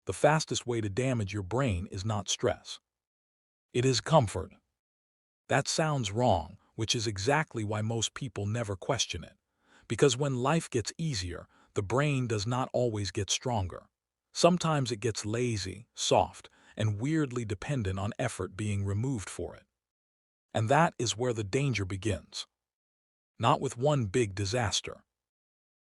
the fastest way to damage your brain is not stress. It is comfort. That sounds wrong, which is exactly why most people never question it. Because when life gets easier, the brain does not always get stronger. Sometimes it gets lazy, soft, and weirdly dependent on effort being removed for it. And that is where the danger begins. Not with one big disaster.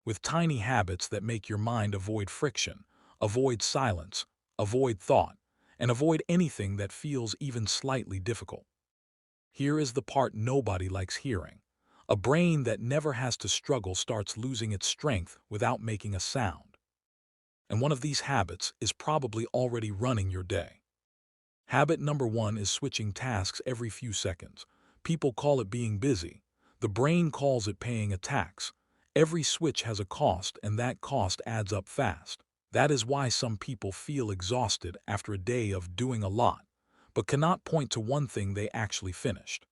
With tiny habits that make your mind avoid friction, avoid silence, avoid thought, and avoid anything that feels even slightly difficult. Here is the part nobody likes hearing. A brain that never has to struggle starts losing its strength without making a sound. And one of these habits is probably already running your day. Habit number 1 is switching tasks every few seconds. People call it being busy. The brain calls it paying a tax. Every switch has a cost, and that cost adds up fast. That is why some people feel exhausted after a day of doing a lot, but cannot point to one thing they actually finished.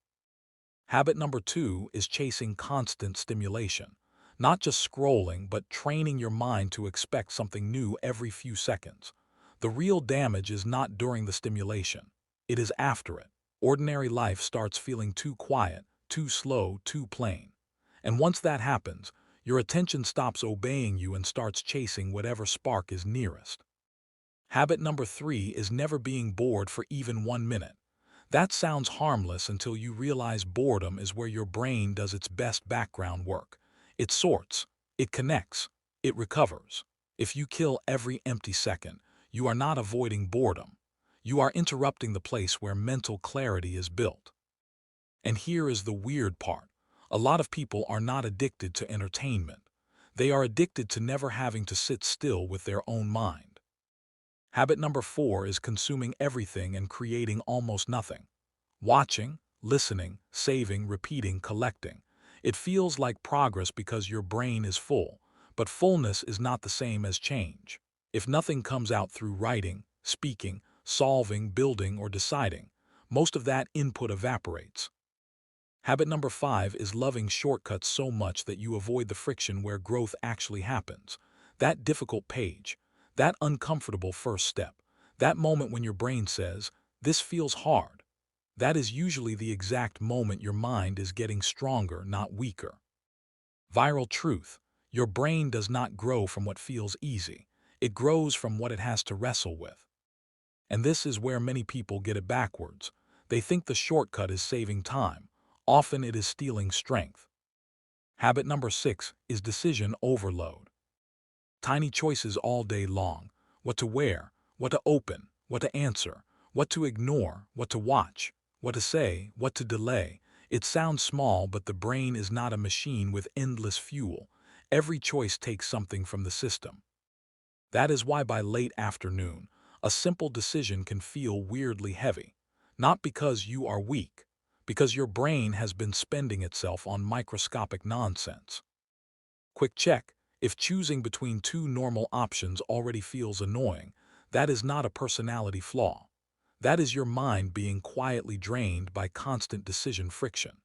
Habit number 2 is chasing constant stimulation. Not just scrolling, but training your mind to expect something new every few seconds. The real damage is not during the stimulation. It is after it. Ordinary life starts feeling too quiet, too slow, too plain. And once that happens, your attention stops obeying you and starts chasing whatever spark is nearest. Habit number 3 is never being bored for even 1 minute. That sounds harmless until you realize boredom is where your brain does its best background work. It sorts, it connects, it recovers. If you kill every empty second, you are not avoiding boredom. You are interrupting the place where mental clarity is built. And here is the weird part. A lot of people are not addicted to entertainment. They are addicted to never having to sit still with their own mind. Habit number 4 is consuming everything and creating almost nothing. Watching, listening, saving, repeating, collecting. It feels like progress because your brain is full, but fullness is not the same as change. If nothing comes out through writing, speaking, solving, building, or deciding, most of that input evaporates. Habit number 5 is loving shortcuts so much that you avoid the friction where growth actually happens. That difficult page, that uncomfortable first step, that moment when your brain says, "This feels hard." That is usually the exact moment your mind is getting stronger, not weaker. Viral truth. Your brain does not grow from what feels easy. It grows from what it has to wrestle with. And this is where many people get it backwards. They think the shortcut is saving time. Often it is stealing strength. Habit number 6 is decision overload. Tiny choices all day long. What to wear, what to open, what to answer, what to ignore, what to watch, what to say, what to delay. It sounds small, but the brain is not a machine with endless fuel. Every choice takes something from the system. That is why by late afternoon, a simple decision can feel weirdly heavy. Not because you are weak, because your brain has been spending itself on microscopic nonsense. Quick check. If choosing between two normal options already feels annoying, that is not a personality flaw. That is your mind being quietly drained by constant decision friction.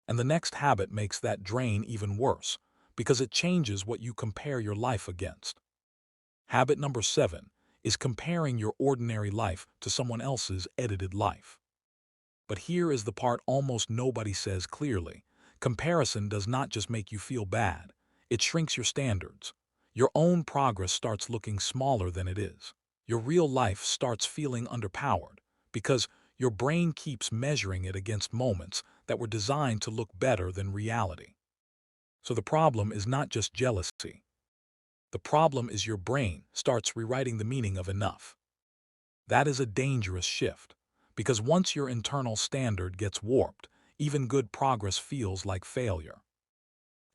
And the next habit makes that drain even worse, because it changes what you compare your life against. Habit number 7 is comparing your ordinary life to someone else's edited life. But here is the part almost nobody says clearly. Comparison does not just make you feel bad. It shrinks your standards. Your own progress starts looking smaller than it is. Your real life starts feeling underpowered because your brain keeps measuring it against moments that were designed to look better than reality. So the problem is not just jealousy. The problem is your brain starts rewriting the meaning of enough. That is a dangerous shift, because once your internal standard gets warped, even good progress feels like failure.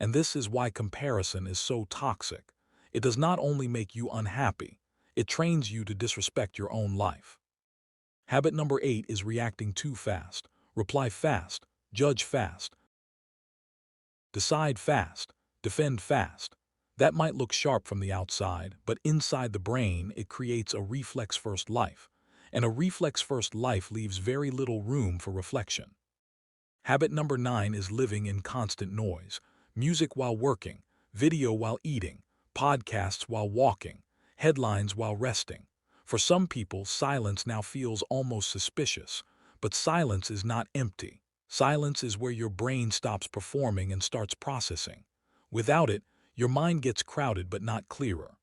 And this is why comparison is so toxic. It does not only make you unhappy, it trains you to disrespect your own life. Habit number 8 is reacting too fast. Reply fast, judge fast, decide fast, defend fast. That might look sharp from the outside, but inside the brain it creates a reflex-first life. And a reflex-first life leaves very little room for reflection. Habit number 9 is living in constant noise. Music while working, video while eating, podcasts while walking, headlines while resting. For some people, silence now feels almost suspicious, but silence is not empty. Silence is where your brain stops performing and starts processing. Without it, your mind gets crowded but not clearer.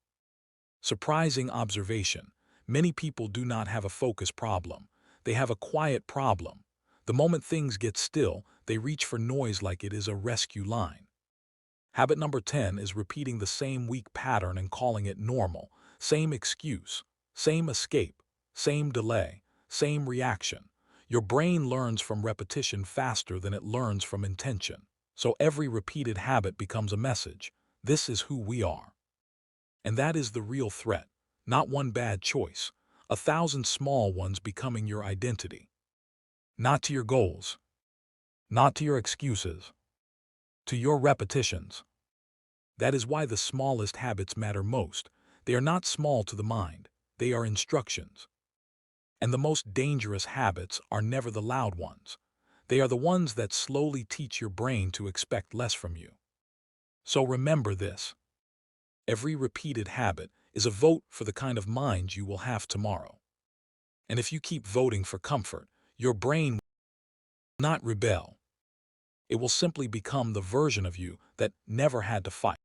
Surprising observation. Many people do not have a focus problem. They have a quiet problem. The moment things get still, they reach for noise like it is a rescue line. Habit number 10 is repeating the same weak pattern and calling it normal. Same excuse, same escape, same delay, same reaction. Your brain learns from repetition faster than it learns from intention. So every repeated habit becomes a message. This is who we are. And that is the real threat. Not one bad choice. 1,000 small ones becoming your identity. Not to your goals. Not to your excuses. To your repetitions. That is why the smallest habits matter most. They are not small to the mind. They are instructions. And the most dangerous habits are never the loud ones. They are the ones that slowly teach your brain to expect less from you. So remember this. Every repeated habit is a vote for the kind of mind you will have tomorrow. And if you keep voting for comfort, your brain will not rebel. It will simply become the version of you that never had to fight.